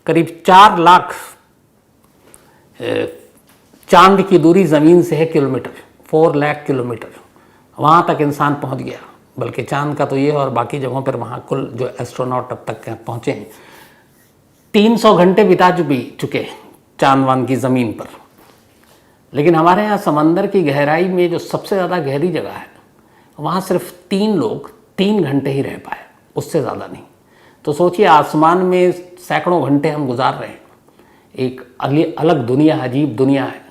करीब 4 लाख चांद की दूरी ज़मीन से है किलोमीटर, 4 लाख किलोमीटर वहाँ तक इंसान पहुँच गया। बल्कि चांद का तो ये है, और बाकी जगहों पर वहाँ कुल जो एस्ट्रोनॉट अब तक पहुँचे हैं 300 घंटे बिता चुके चांद वान की ज़मीन पर। लेकिन हमारे यहाँ समंदर की गहराई में जो सबसे ज़्यादा गहरी जगह है वहाँ सिर्फ 3 लोग 3 घंटे ही रह पाए, उससे ज़्यादा नहीं। तो सोचिए आसमान में सैकड़ों घंटे हम गुजार रहे हैं, एक अलग दुनिया, अजीब दुनिया है।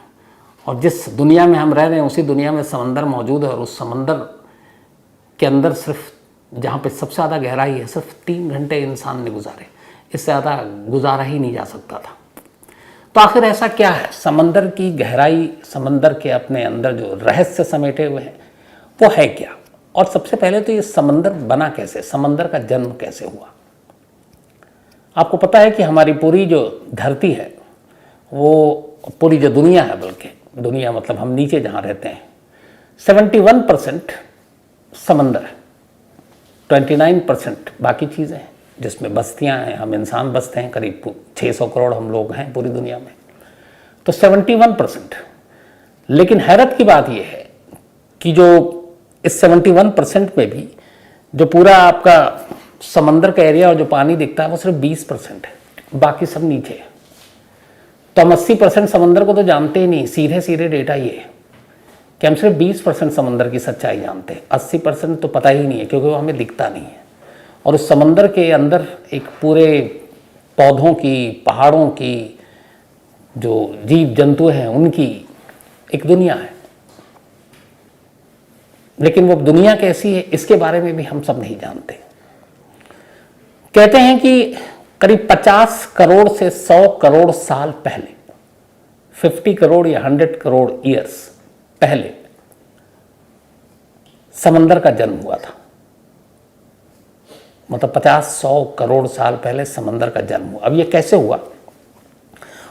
और जिस दुनिया में हम रह रहे हैं उसी दुनिया में समंदर मौजूद है, और उस समंदर के अंदर सिर्फ जहाँ पे सबसे ज़्यादा गहराई है सिर्फ 3 घंटे इंसान ने गुजारे, इससे ज़्यादा गुजारा ही नहीं जा सकता था। तो आखिर ऐसा क्या है समंदर की गहराई, समंदर के अपने अंदर जो रहस्य समेटे हुए हैं वो है क्या? और सबसे पहले तो ये समंदर बना कैसे, समंदर का जन्म कैसे हुआ? आपको पता है कि हमारी पूरी जो धरती है, वो पूरी जो दुनिया है, बल्कि दुनिया मतलब हम नीचे जहाँ रहते हैं, 71% समंदर है, 29% बाकी चीज़ें हैं जिसमें बस्तियां हैं, हम इंसान बसते हैं, करीब 600 करोड़ हम लोग हैं पूरी दुनिया में, तो 71%। लेकिन हैरत की बात यह है कि जो इस 71% में भी जो पूरा आपका समंदर का एरिया और जो पानी दिखता है वो सिर्फ 20% है, बाकी सब नीचे है। तो हम 80% समंदर को तो जानते ही नहीं। सीधे डेटा ये है कि हम सिर्फ 20% समंदर की सच्चाई जानते हैं, 80% तो पता ही नहीं है क्योंकि वो हमें दिखता नहीं है। और उस समंदर के अंदर एक पूरे पौधों की, पहाड़ों की, जो जीव जंतु हैं उनकी एक दुनिया है। लेकिन वो दुनिया कैसी है इसके बारे में भी हम सब नहीं जानते। कहते हैं कि करीब 50 करोड़ से 100 करोड़ साल पहले, 50 करोड़ या 100 करोड़ ईयर्स पहले समंदर का जन्म हुआ था। मतलब 50-100 करोड़ साल पहले समंदर का जन्म हुआ। अब ये कैसे हुआ?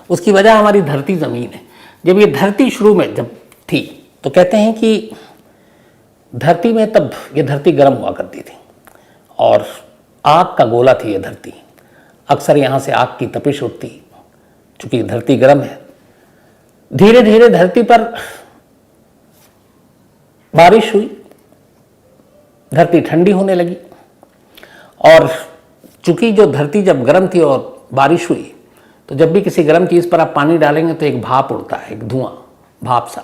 उसकी वजह हमारी धरती ज़मीन है। जब ये धरती शुरू में जब थी तो कहते हैं कि धरती में, तब ये धरती गर्म हुआ करती थी और आग का गोला थी ये धरती। अक्सर यहाँ से आग की तपिश उठती चूँकि धरती गर्म है। धीरे धीरे धरती पर बारिश हुई, धरती ठंडी होने लगी। और चूँकि जो धरती जब गर्म थी और बारिश हुई तो जब भी किसी गर्म चीज़ पर आप पानी डालेंगे तो एक भाप उड़ता है, एक धुआं, भाप सा।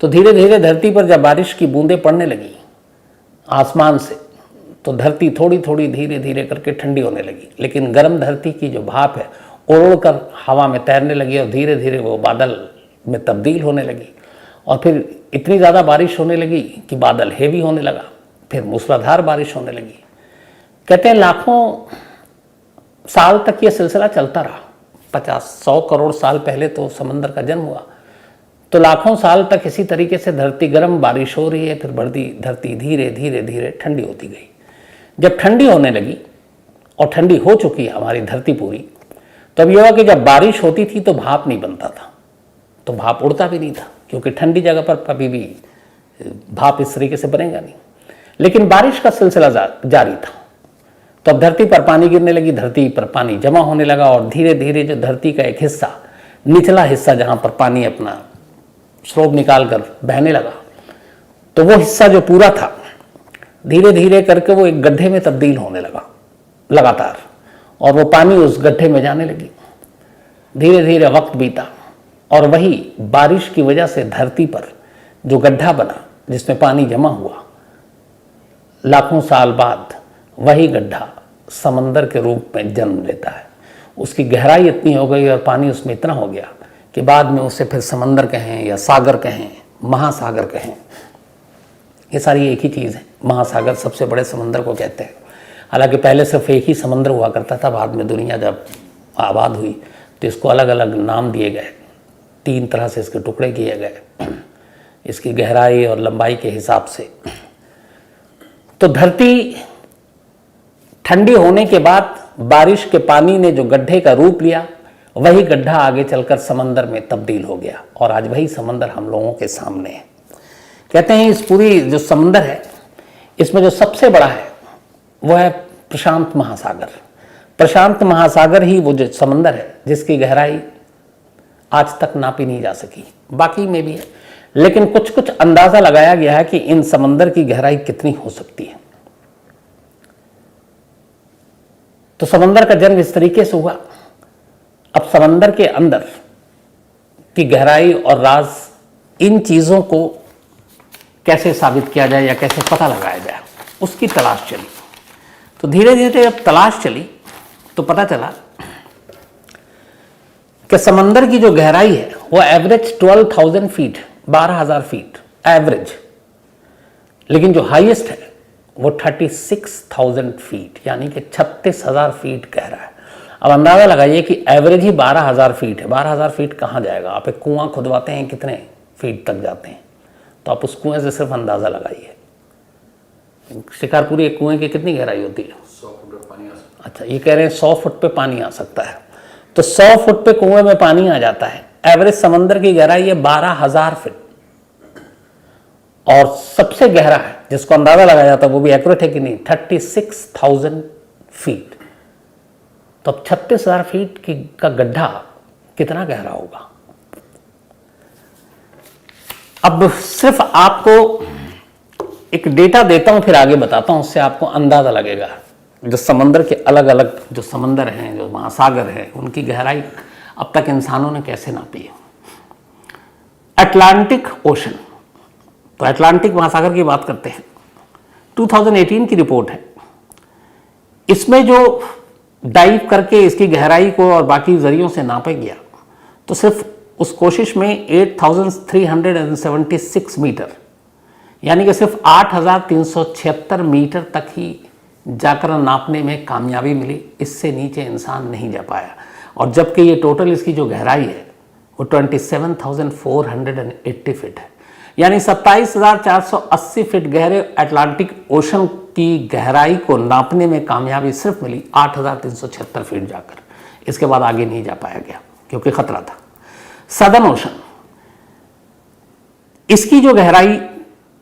तो धीरे धीरे धरती पर जब बारिश की बूंदें पड़ने लगी आसमान से तो धरती थोड़ी थोड़ी धीरे धीरे करके ठंडी होने लगी। लेकिन गर्म धरती की जो भाप है उड़ कर हवा में तैरने लगी और धीरे धीरे वो बादल में तब्दील होने लगी। और फिर इतनी ज़्यादा बारिश होने लगी कि बादल हेवी होने लगा, फिर मूसलाधार बारिश होने लगी। कहते हैं लाखों साल तक ये सिलसिला चलता रहा। 50-100 करोड़ साल पहले तो समंदर का जन्म हुआ, तो लाखों साल तक इसी तरीके से धरती गर्म, बारिश हो रही है, फिर बढ़ती धरती धीरे धीरे धीरे ठंडी होती गई। जब ठंडी होने लगी और ठंडी हो चुकी है हमारी धरती पूरी, तो अब यह हुआ कि जब बारिश होती थी तो भाप नहीं बनता था, तो भाप उड़ता भी नहीं था, क्योंकि ठंडी जगह पर कभी भी भाप इस तरीके से बनेगा नहीं। लेकिन बारिश का सिलसिला जारी था, तो अब धरती पर पानी गिरने लगी, धरती पर पानी जमा होने लगा और धीरे धीरे जो धरती का एक हिस्सा, निचला हिस्सा जहाँ पर पानी अपना स्रोत निकाल कर बहने लगा, तो वो हिस्सा जो पूरा था धीरे धीरे करके वो एक गड्ढे में तब्दील होने लगा लगातार, और वो पानी उस गड्ढे में जाने लगी। धीरे धीरे वक्त बीता और वही बारिश की वजह से धरती पर जो गड्ढा बना जिसमें पानी जमा हुआ, लाखों साल बाद वही गड्ढा समंदर के रूप में जन्म लेता है। उसकी गहराई इतनी हो गई और पानी उसमें इतना हो गया कि बाद में उसे फिर समंदर कहें या सागर कहें, महासागर कहें, ये सारी एक ही चीज़ है। महासागर सबसे बड़े समंदर को कहते हैं। हालांकि पहले सिर्फ एक ही समंदर हुआ करता था, बाद में दुनिया जब आबाद हुई तो इसको अलग अलग नाम दिए गए, 3 तरह से इसके टुकड़े किए गए इसकी गहराई और लंबाई के हिसाब से। तो धरती ठंडी होने के बाद बारिश के पानी ने जो गड्ढे का रूप लिया, वही गड्ढा आगे चलकर समंदर में तब्दील हो गया और आज वही समंदर हम लोगों के सामने है। कहते हैं इस पूरी जो समंदर है इसमें जो सबसे बड़ा है वो है प्रशांत महासागर। प्रशांत महासागर ही वो जो समंदर है जिसकी गहराई आज तक नापी नहीं जा सकी, बाकी में भी है, लेकिन कुछ कुछ अंदाजा लगाया गया है कि इन समंदर की गहराई कितनी हो सकती है। तो समंदर का जन्म इस तरीके से हुआ। अब समंदर के अंदर की गहराई और राज, इन चीजों को कैसे साबित किया जाए या कैसे पता लगाया जाए, उसकी तलाश चली। तो धीरे धीरे जब तलाश चली तो पता चला कि समंदर की जो गहराई है वो एवरेज 12,000 फीट, 12,000 फीट एवरेज, लेकिन जो हाईएस्ट है वो 36,000 फीट यानी कि 36,000 फीट गहरा है। अब अंदाजा लगाइए कि एवरेज ही 12,000 फीट है। 12,000 फीट कहाँ जाएगा? आप एक कुआं खुदवाते हैं, कितने फीट तक जाते हैं? तो आप उस कुएं से सिर्फ अंदाजा लगाइए। शिकारपुरी एक कुएं की कितनी गहराई होती है? 100 फुट पानी आ सकता है। अच्छा, ये कह रहे हैं 100 फुट पे पानी आ सकता है। तो 100 फुट पे कुएं में पानी आ जाता है। एवरेज समंदर की गहराई है 12,000 फीट, और सबसे गहरा है जिसको अंदाजा लगाया जाता है, वो भी एक्यूरेट है कि नहीं, 36,000 फीट। तो अब 36,000 फीट का गड्ढा कितना गहरा होगा? अब सिर्फ आपको एक डेटा देता हूं, फिर आगे बताता हूं, उससे आपको अंदाजा लगेगा। जो समंदर के अलग अलग जो समंदर हैं, जो महासागर हैं, उनकी गहराई अब तक इंसानों ने कैसे नापी है। अटलांटिक ओशन, तो अटलांटिक महासागर की बात करते हैं। 2018 की रिपोर्ट है। इसमें जो डाइव करके इसकी गहराई को और बाकी जरियों से नापा गया, तो सिर्फ उस कोशिश में 8,376 मीटर यानी कि सिर्फ 8,376 मीटर तक ही जाकर नापने में कामयाबी मिली। इससे नीचे इंसान नहीं जा पाया। और जबकि ये टोटल इसकी जो गहराई है वो 27,480 फीट है, यानी 27,480 फीट गहरे अटलांटिक ओशन की गहराई को नापने में कामयाबी सिर्फ मिली 8,376 फीट जाकर। इसके बाद आगे नहीं जा पाया गया क्योंकि खतरा था। सदर्न ओशन, इसकी जो गहराई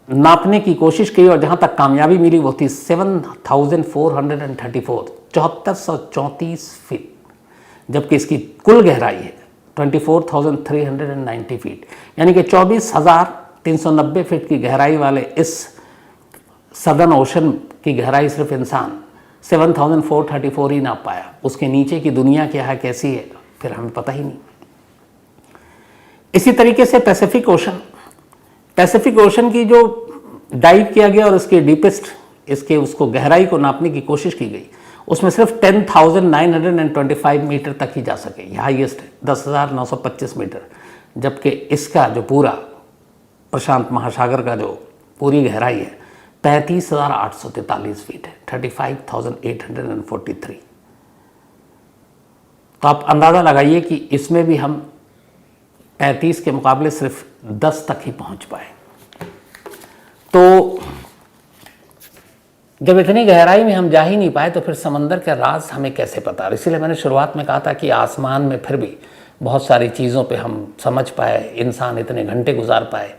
नापने की कोशिश की और जहां तक कामयाबी मिली वो थी 7,434, 7434 फीट, जबकि इसकी कुल गहराई है 24,390 फीट, यानी कि 24,390 फीट की गहराई वाले इस सदर्न ओशन की गहराई सिर्फ इंसान 7,434 ही नाप पाया। उसके नीचे की दुनिया क्या है, कैसी है, फिर हमें पता ही नहीं। इसी तरीके से पैसिफिक ओशन की जो डाइव किया गया और इसके डीपेस्ट, इसके उसको गहराई को नापने की कोशिश की गई, उसमें सिर्फ 10,925 मीटर तक ही जा सके। यह हाईएस्ट है 10,925 मीटर, जबकि इसका जो पूरा प्रशांत महासागर का जो पूरी गहराई है 35,843 फीट है, 35,843। तो आप अंदाज़ा लगाइए कि इसमें भी हम 35 के मुकाबले सिर्फ 10 तक ही पहुंच पाए। तो जब इतनी गहराई में हम जा ही नहीं पाए तो फिर समंदर का राज हमें कैसे पता? इसीलिए मैंने शुरुआत में कहा था कि आसमान में फिर भी बहुत सारी चीज़ों पे हम समझ पाए, इंसान इतने घंटे गुजार पाए,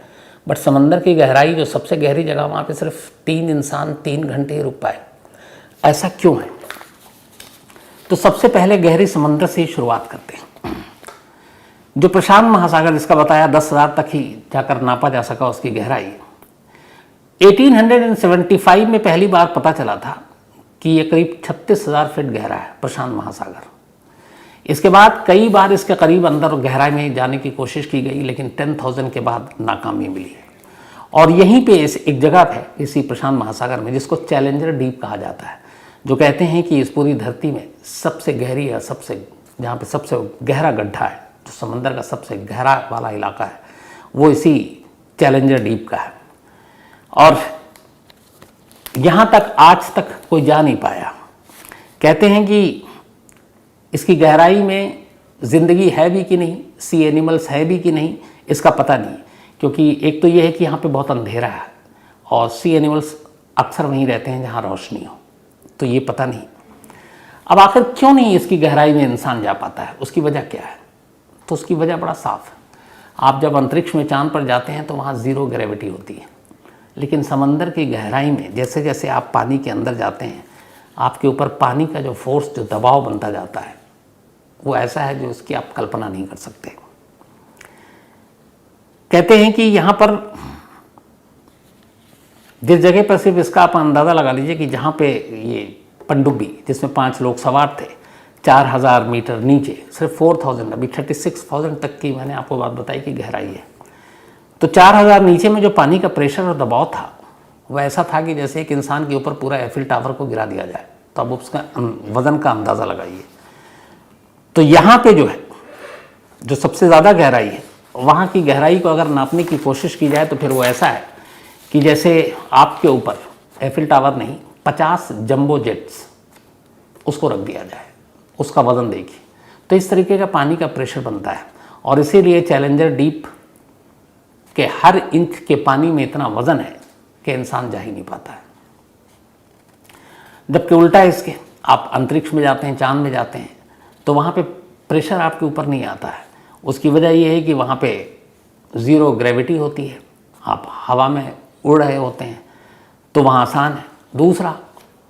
बट समंदर की गहराई जो सबसे गहरी जगह, वहाँ पे सिर्फ 3 इंसान 3 घंटे ही रुक पाए। ऐसा क्यों है? तो सबसे पहले गहरी समंदर से ही शुरुआत करते हैं। जो प्रशांत महासागर, जिसका बताया 10,000 तक ही जाकर नापा जा सका उसकी गहराई, 1875 में पहली बार पता चला था कि ये करीब 36,000 फीट गहरा है प्रशांत महासागर। इसके बाद कई बार इसके करीब अंदर गहराई में जाने की कोशिश की गई, लेकिन 10,000 के बाद नाकामी मिली है। और यहीं पे एक जगह है इसी प्रशांत महासागर में जिसको चैलेंजर डीप कहा जाता है, जो कहते हैं कि इस पूरी धरती में सबसे गहरी या जहाँ पे सबसे गहरा गड्ढा है, जो समंदर का सबसे गहरा वाला इलाका है, वो इसी चैलेंजर डीप का है। और यहाँ तक आज तक कोई जा नहीं पाया। कहते हैं कि इसकी गहराई में ज़िंदगी है भी कि नहीं, सी एनिमल्स है भी कि नहीं, इसका पता नहीं, क्योंकि एक तो ये है कि यहाँ पे बहुत अंधेरा है और सी एनिमल्स अक्सर वहीं रहते हैं जहाँ रोशनी हो, तो ये पता नहीं। अब आखिर क्यों नहीं इसकी गहराई में इंसान जा पाता है, उसकी वजह क्या है? तो उसकी वजह बड़ा साफ है। आप जब अंतरिक्ष में चांद पर जाते हैं तो वहाँ ज़ीरो ग्रेविटी होती है, लेकिन समंदर की गहराई में जैसे जैसे आप पानी के अंदर जाते हैं, आपके ऊपर पानी का जो फोर्स, जो दबाव बनता जाता है, वो ऐसा है जो इसकी आप कल्पना नहीं कर सकते। कहते हैं कि यहाँ पर जिस जगह पर, सिर्फ इसका आप अंदाज़ा लगा लीजिए कि जहाँ पे ये पनडुब्बी जिसमें 5 लोग सवार थे, 4000 मीटर नीचे, सिर्फ 4000, अभी 36,000 तक की मैंने आपको बात बताई कि गहराई है। तो 4000 नीचे में जो पानी का प्रेशर और दबाव था वह ऐसा था कि जैसे एक इंसान के ऊपर पूरा एफिल टावर को गिरा दिया जाए। तो अब उसका वज़न का अंदाज़ा लगाइए। तो यहाँ पे जो है, जो सबसे ज़्यादा गहराई है, वहाँ की गहराई को अगर नापने की कोशिश की जाए तो फिर वो ऐसा है कि जैसे आपके ऊपर एफिल टावर नहीं, 50 जंबो जेट्स उसको रख दिया जाए, उसका वज़न देखिए। तो इस तरीके का पानी का प्रेशर बनता है और इसीलिए चैलेंजर डीप के हर इंच के पानी में इतना वज़न है कि इंसान जा ही नहीं पाता है। जबकि उल्टा है इसके, आप अंतरिक्ष में जाते हैं, चांद में जाते हैं, तो वहाँ पे प्रेशर आपके ऊपर नहीं आता है। उसकी वजह ये है कि वहाँ पे ज़ीरो ग्रेविटी होती है, आप हवा में उड़ रहे होते हैं, तो वहाँ आसान है। दूसरा,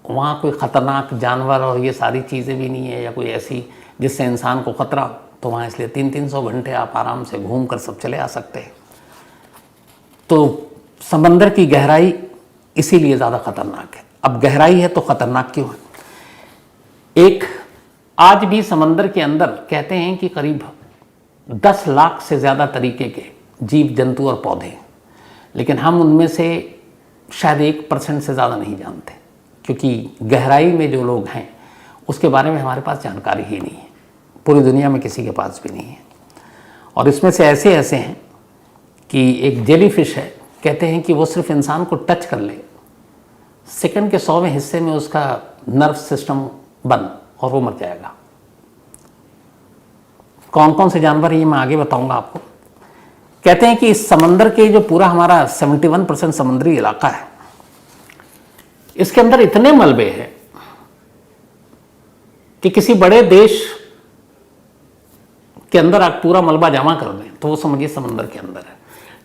वहाँ कोई ख़तरनाक जानवर और ये सारी चीज़ें भी नहीं है या कोई ऐसी जिससे इंसान को ख़तरा हो, तो वहाँ इसलिए 300-300 घंटे आप आराम से घूम कर सब चले आ सकते हैं। तो समंदर की गहराई इसीलिए ज़्यादा ख़तरनाक है। अब गहराई है तो ख़तरनाक क्यों है? एक, आज भी समंदर के अंदर कहते हैं कि करीब 10 लाख से ज़्यादा तरीके के जीव जंतु और पौधे हैं, लेकिन हम उनमें से शायद 1% से ज़्यादा नहीं जानते, क्योंकि गहराई में जो लोग हैं उसके बारे में हमारे पास जानकारी ही नहीं है, पूरी दुनिया में किसी के पास भी नहीं है। और इसमें से ऐसे ऐसे हैं कि एक जेलीफिश है, कहते हैं कि वो सिर्फ इंसान को टच कर ले, सेकंड के 100वें हिस्से में उसका नर्व सिस्टम बंद और वो मर जाएगा। कौन कौन से जानवर हैं ये मैं आगे बताऊंगा आपको। कहते हैं कि इस समंदर के जो पूरा हमारा 71% समुद्री इलाका है, इसके अंदर इतने मलबे हैं कि किसी बड़े देश के अंदर आप पूरा मलबा जमा कर दें तो वो समझिए समंदर के अंदर है।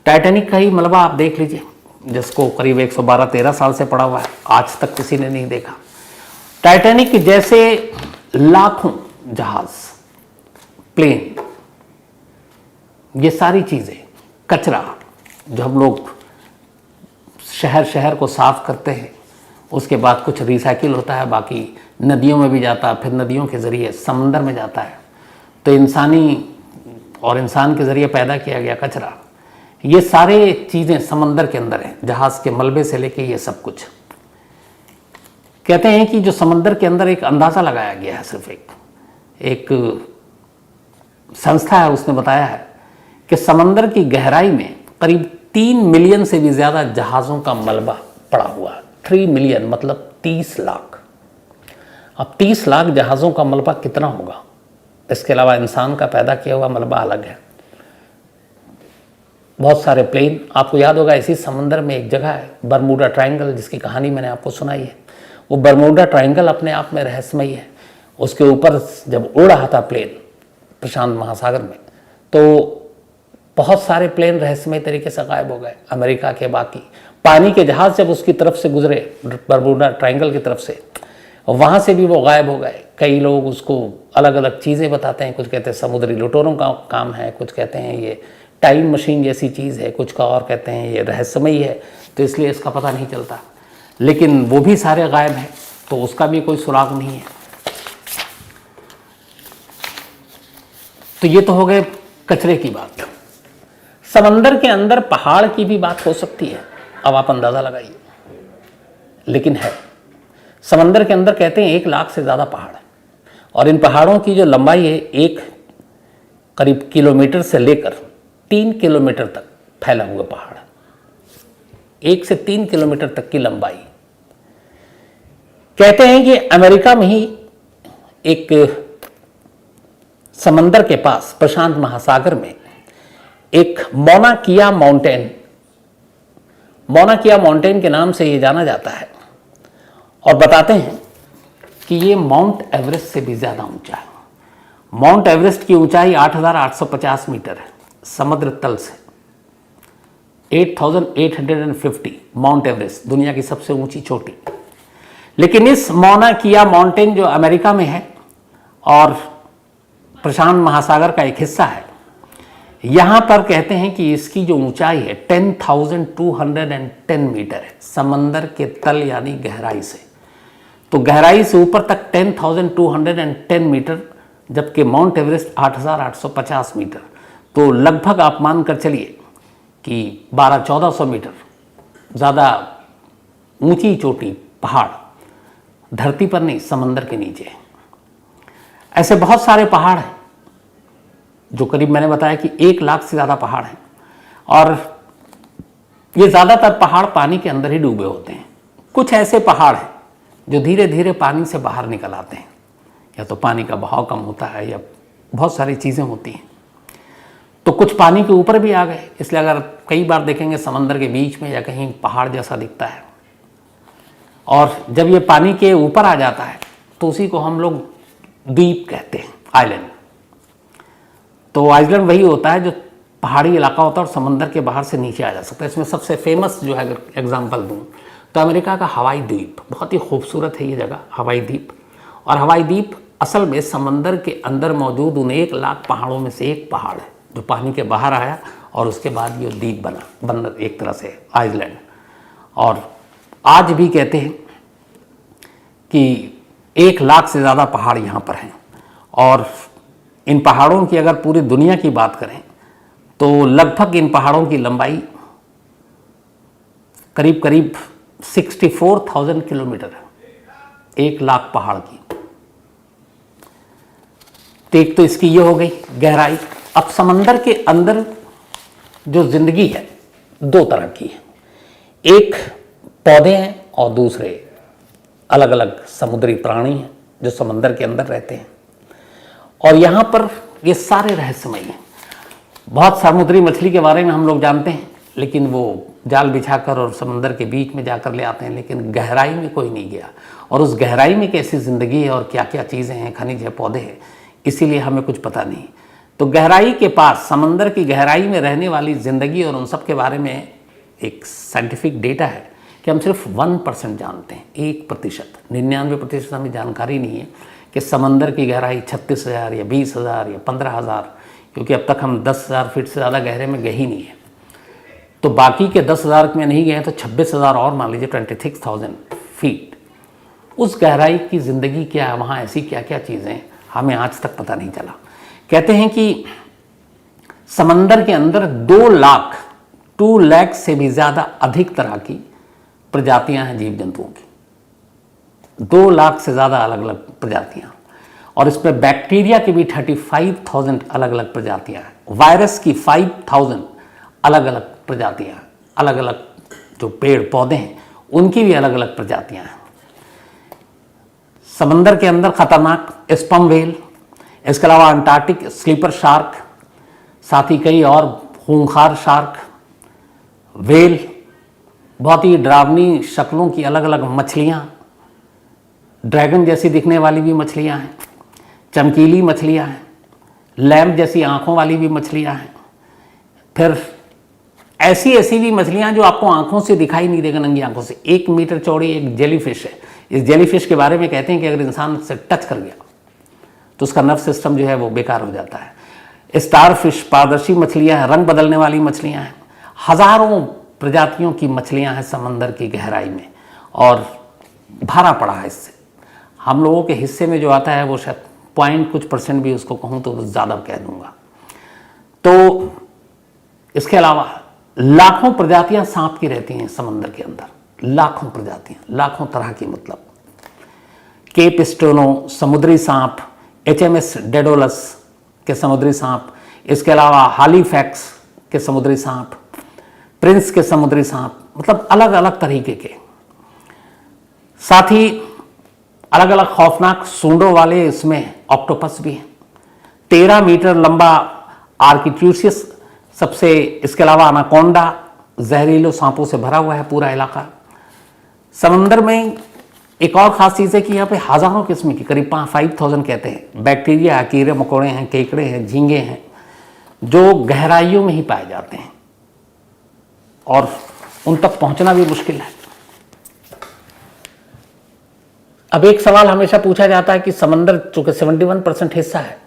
टाइटैनिक का ही मलबा आप देख लीजिए, जिसको करीब 112-13 साल से पड़ा हुआ है, आज तक किसी ने नहीं देखा। टाइटैनिक जैसे लाखों जहाज, प्लेन, ये सारी चीज़ें, कचरा जो हम लोग शहर शहर को साफ करते हैं, उसके बाद कुछ रिसाइकिल होता है, बाकी नदियों में भी जाता है, फिर नदियों के ज़रिए समंदर में जाता है। तो इंसानी और इंसान के ज़रिए पैदा किया गया कचरा, ये सारे चीज़ें समंदर के अंदर हैं, जहाज़ के मलबे से लेके ये सब कुछ। कहते हैं कि जो समंदर के अंदर एक अंदाज़ा लगाया गया है, सिर्फ एक संस्था है उसने बताया है कि समंदर की गहराई में करीब 3 मिलियन से भी ज़्यादा जहाज़ों का मलबा पड़ा हुआ है। 3 मिलियन मतलब 30 लाख। अब 30 लाख जहाज़ों का मलबा कितना होगा? इसके अलावा इंसान का पैदा किया हुआ मलबा अलग है, बहुत सारे प्लेन। आपको याद होगा इसी समंदर में एक जगह है बरमूडा ट्रायंगल, जिसकी कहानी मैंने आपको सुनाई है। वो बरमूडा ट्रायंगल अपने आप में रहस्यमयी है। उसके ऊपर जब उड़ रहा था प्लेन प्रशांत महासागर में, तो बहुत सारे प्लेन रहस्यमय तरीके से गायब हो गए। अमेरिका के बाकी पानी के जहाज़ जब उसकी तरफ से गुजरे, बरमूडा ट्रायंगल की तरफ से, वहाँ से भी वो गायब हो गए। कई लोग उसको अलग अलग चीज़ें बताते हैं, कुछ कहते हैं समुद्री लुटेरों का काम है, कुछ कहते हैं ये टाइम मशीन जैसी चीज़ है, कुछ का और कहते हैं ये रहस्यमयी है, तो इसलिए इसका पता नहीं चलता। लेकिन वो भी सारे गायब हैं, तो उसका भी कोई सुराग नहीं है। तो ये तो हो गए कचरे की बात। समंदर के अंदर पहाड़ की भी बात हो सकती है, अब आप अंदाज़ा लगाइए, लेकिन है। समंदर के अंदर कहते हैं 1 लाख से ज़्यादा पहाड़ है, और इन पहाड़ों की जो लंबाई है, एक करीब किलोमीटर से लेकर 3 किलोमीटर तक फैला हुआ पहाड़, 1 से 3 किलोमीटर तक की लंबाई। कहते हैं कि अमेरिका में ही एक समंदर के पास प्रशांत महासागर में एक मौना किया माउंटेन के नाम से ये जाना जाता है, और बताते हैं कि ये माउंट एवरेस्ट से भी ज़्यादा ऊंचा है। माउंट एवरेस्ट की ऊंचाई 8,850 मीटर है समुद्र तल से, 8,850 माउंट एवरेस्ट दुनिया की सबसे ऊंची चोटी। लेकिन इस मौना किया माउंटेन जो अमेरिका में है और प्रशांत महासागर का एक हिस्सा है, यहाँ पर कहते हैं कि इसकी जो ऊंचाई है 10,210 मीटर है समंदर के तल यानी गहराई से। तो गहराई से ऊपर तक 10,210 मीटर, जबकि माउंट एवरेस्ट 8,850 मीटर। तो लगभग आप मान कर चलिए कि 1200-1400 मीटर ज़्यादा ऊंची चोटी पहाड़ धरती पर नहीं, समंदर के नीचे है। ऐसे बहुत सारे पहाड़ हैं जो करीब मैंने बताया कि 1 लाख से ज़्यादा पहाड़ हैं, और ये ज़्यादातर पहाड़ पानी के अंदर ही डूबे होते हैं। कुछ ऐसे पहाड़ हैं जो धीरे धीरे पानी से बाहर निकल आते हैं, या तो पानी का बहाव कम होता है या बहुत सारी चीज़ें होती हैं। तो कुछ पानी के ऊपर भी आ गए, इसलिए अगर कई बार देखेंगे समंदर के बीच में या कहीं पहाड़ जैसा दिखता है, और जब ये पानी के ऊपर आ जाता है तो उसी को हम लोग द्वीप कहते हैं, आइलैंड। तो आइलैंड वही होता है जो पहाड़ी इलाका होता है और समंदर के बाहर से नीचे आ जा सकता है। इसमें सबसे फेमस जो है, अगर एग्जांपल दूं तो अमेरिका का हवाई द्वीप, बहुत ही खूबसूरत है ये जगह हवाई द्वीप। और हवाई द्वीप असल में समंदर के अंदर मौजूद उन 1 लाख पहाड़ों में से एक पहाड़ है जो पानी के बाहर आया और उसके बाद ये द्वीप बन एक तरह से आइलैंड। और आज भी कहते हैं कि 1 लाख से ज़्यादा पहाड़ यहाँ पर हैं, और इन पहाड़ों की अगर पूरी दुनिया की बात करें तो लगभग इन पहाड़ों की लंबाई करीब करीब 64,000 किलोमीटर है, 1 लाख पहाड़ की। तो एक तो इसकी ये हो गई गहराई। अब समंदर के अंदर जो जिंदगी है 2 तरह की है, एक पौधे हैं और दूसरे अलग अलग समुद्री प्राणी हैं जो समंदर के अंदर रहते हैं। और यहाँ पर ये सारे रहस्यमय हैं। बहुत समुद्री मछली के बारे में हम लोग जानते हैं, लेकिन वो जाल बिछाकर और समंदर के बीच में जाकर ले आते हैं, लेकिन गहराई में कोई नहीं गया। और उस गहराई में कैसी ज़िंदगी है और क्या क्या चीज़ें हैं, खनिज है, पौधे हैं, इसीलिए हमें कुछ पता नहीं। तो गहराई के पास, समंदर की गहराई में रहने वाली ज़िंदगी और उन सब के बारे में एक साइंटिफिक डेटा है कि हम सिर्फ 1% जानते हैं, 1%। 99% हमें जानकारी नहीं है कि समंदर की गहराई 36,000 या 20,000 या 15,000, क्योंकि अब तक हम 10,000 फीट से ज़्यादा गहरे में गए ही नहीं है। तो बाकी के 10,000 में नहीं गए तो 26,000 और मान लीजिए 26,000 फीट। उस गहराई की ज़िंदगी क्या है, वहाँ ऐसी क्या क्या चीज़ें हमें आज तक पता नहीं चला। कहते हैं कि समंदर के अंदर 2 लाख से भी ज़्यादा अधिक तरह की प्रजातियां हैं जीव जंतुओं की, 2 लाख से ज़्यादा अलग अलग प्रजातियां। और इसमें बैक्टीरिया की भी 35,000 अलग अलग प्रजातियां हैं, वायरस की 5,000 अलग अलग प्रजातियां, अलग अलग जो पेड़ पौधे हैं उनकी भी अलग अलग प्रजातियां हैं। समंदर के अंदर खतरनाक स्पर्म व्हेल, इसके अलावा अंटार्कटिक स्लीपर शार्क, साथ ही कई और खूंखार शार्क, व्हेल, बहुत ही डरावनी शक्लों की अलग अलग मछलियाँ, ड्रैगन जैसी दिखने वाली भी मछलियाँ हैं, चमकीली मछलियाँ हैं, लैम्प जैसी आँखों वाली भी मछलियाँ हैं, फिर ऐसी ऐसी भी मछलियाँ जो आपको आँखों से दिखाई नहीं देगा, नंगी आँखों से। 1 मीटर चौड़ी एक जेलीफिश है। इस जेलीफिश के बारे में कहते हैं कि अगर इंसान से टच कर गया तो उसका नर्व सिस्टम जो है वो बेकार हो जाता है। स्टार फिश, पारदर्शी मछलियाँ हैं, रंग बदलने वाली मछलियाँ हैं, हज़ारों प्रजातियों की मछलियाँ हैं समंदर की गहराई में, और भरा पड़ा है इससे। हम लोगों के हिस्से में जो आता है वो शायद पॉइंट कुछ % भी उसको कहूँ तो ज़्यादा कह दूँगा। तो इसके अलावा लाखों प्रजातियाँ सांप की रहती हैं समंदर के अंदर, लाखों प्रजातियाँ, लाखों तरह की। मतलब केप स्टोनो समुद्री सांप, HMS डेडोलस के समुद्री सांप, इसके अलावा हालीफैक्स के समुद्री सांप, प्रिंस के समुद्री सांप, मतलब अलग अलग तरीके के। साथ ही अलग अलग खौफनाक सूंडों वाले इसमें ऑक्टोपस भी हैं। 13 मीटर लंबा आर्किट्यूसियस सबसे, इसके अलावा अनाकोंडा, जहरीले सांपों से भरा हुआ है पूरा इलाका। समंदर में एक और ख़ास चीज़ है कि यहाँ पे हज़ारों किस्म की, करीब 5,000 कहते हैं, बैक्टीरिया, कीड़े मकोड़े हैं, केकड़े हैं, झींगे हैं, जो गहराइयों में ही पाए जाते हैं और उन तक पहुँचना भी मुश्किल है। अब एक सवाल हमेशा पूछा जाता है कि समंदर चूंकि 71% हिस्सा है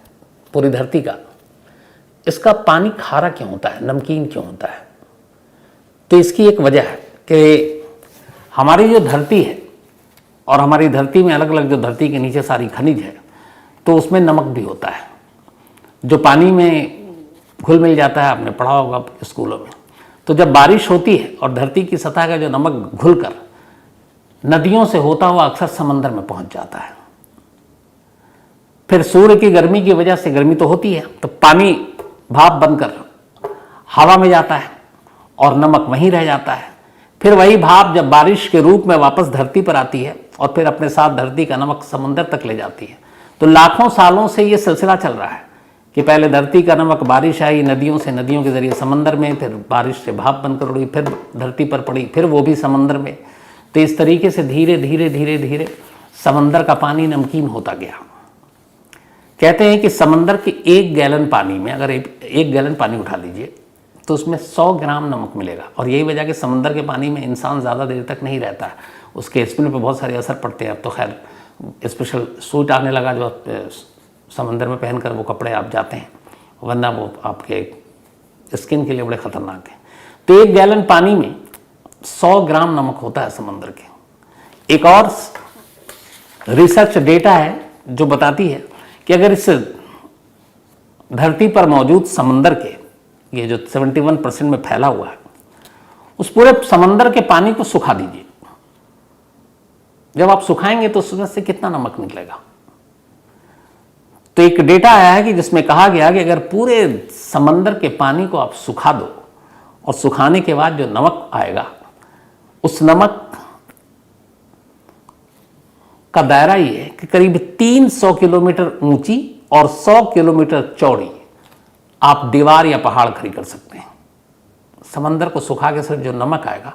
पूरी धरती का, इसका पानी खारा क्यों होता है, नमकीन क्यों होता है? तो इसकी एक वजह है कि हमारी जो धरती है और हमारी धरती में अलग अलग जो धरती के नीचे सारी खनिज है, तो उसमें नमक भी होता है जो पानी में घुल मिल जाता है। आपने पढ़ा होगा स्कूलों में। तो जब बारिश होती है और धरती की सतह का जो नमक घुलकर नदियों से होता हुआ अक्सर समंदर में पहुंच जाता है, फिर सूर्य की गर्मी की वजह से गर्मी तो होती है, तो पानी भाप बनकर हवा में जाता है और नमक वहीं रह जाता है। फिर वही भाप जब बारिश के रूप में वापस धरती पर आती है और फिर अपने साथ धरती का नमक समंदर तक ले जाती है। तो लाखों सालों से ये सिलसिला चल रहा है कि पहले धरती का नमक बारिश आई नदियों से, नदियों के जरिए समंदर में, फिर बारिश से भाप बनकर उड़ी, फिर धरती पर पड़ी, फिर वो भी समंदर में। तो इस तरीके से धीरे धीरे धीरे धीरे समंदर का पानी नमकीन होता गया। कहते हैं कि समंदर के 1 गैलन पानी में अगर 1 गैलन पानी उठा लीजिए तो उसमें 100 ग्राम नमक मिलेगा। और यही वजह कि समंदर के पानी में इंसान ज़्यादा देर तक नहीं रहता है, उसके स्किन पर बहुत सारे असर पड़ते हैं। अब तो खैर स्पेशल सूट आने लगा जो समंदर में पहनकर वो कपड़े आप जाते हैं, वरना वो आपके स्किन के लिए बड़े ख़तरनाक हैं। तो 1 गैलन पानी में 100 ग्राम नमक होता है समंदर के। एक और रिसर्च डेटा है जो बताती है कि अगर इस धरती पर मौजूद समंदर के ये जो 71% में फैला हुआ है, उस पूरे समंदर के पानी को सुखा दीजिए। जब आप सुखाएंगे तो उसमें से कितना नमक निकलेगा? तो एक डेटा आया है कि जिसमें कहा गया कि अगर पूरे समंदर के पानी को आप सुखा दो और सुखाने के बाद जो नमक आएगा, उस नमक का दायरा ये है कि करीब 300 किलोमीटर ऊंची और 100 किलोमीटर चौड़ी आप दीवार या पहाड़ खड़ी कर सकते हैं। समंदर को सुखा के सिर्फ जो नमक आएगा,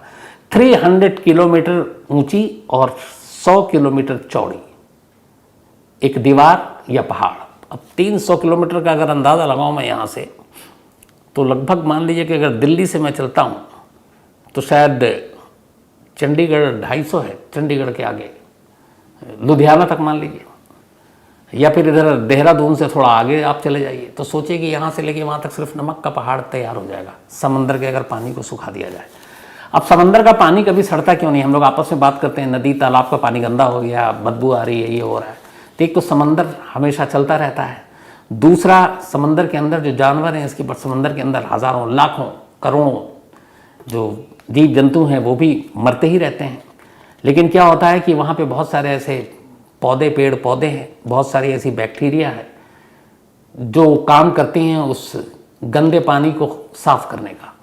300 किलोमीटर ऊंची और 100 किलोमीटर चौड़ी एक दीवार या पहाड़। अब 300 किलोमीटर का अगर अंदाज़ा लगाऊं मैं यहाँ से, तो लगभग मान लीजिए कि अगर दिल्ली से मैं चलता हूँ तो शायद चंडीगढ़ 250 है, चंडीगढ़ के आगे लुधियाना तक मान लीजिए, या फिर इधर देहरादून से थोड़ा आगे आप चले जाइए, तो सोचिए कि यहाँ से लेके वहाँ तक सिर्फ नमक का पहाड़ तैयार हो जाएगा समंदर के अगर पानी को सुखा दिया जाए। अब समंदर का पानी कभी सड़ता क्यों नहीं? हम लोग आपस में बात करते हैं नदी तालाब का पानी गंदा हो गया, बदबू आ रही है, ये हो रहा है। तो एक तो समंदर हमेशा चलता रहता है, दूसरा समंदर के अंदर जो जानवर हैं इसके समंदर के अंदर हज़ारों लाखों करोड़ों जो जीव जंतु हैं वो भी मरते ही रहते हैं। लेकिन क्या होता है कि वहाँ पे बहुत सारे ऐसे पौधे, पेड़ पौधे हैं, बहुत सारी ऐसी बैक्टीरिया है जो काम करती हैं उस गंदे पानी को साफ़ करने का।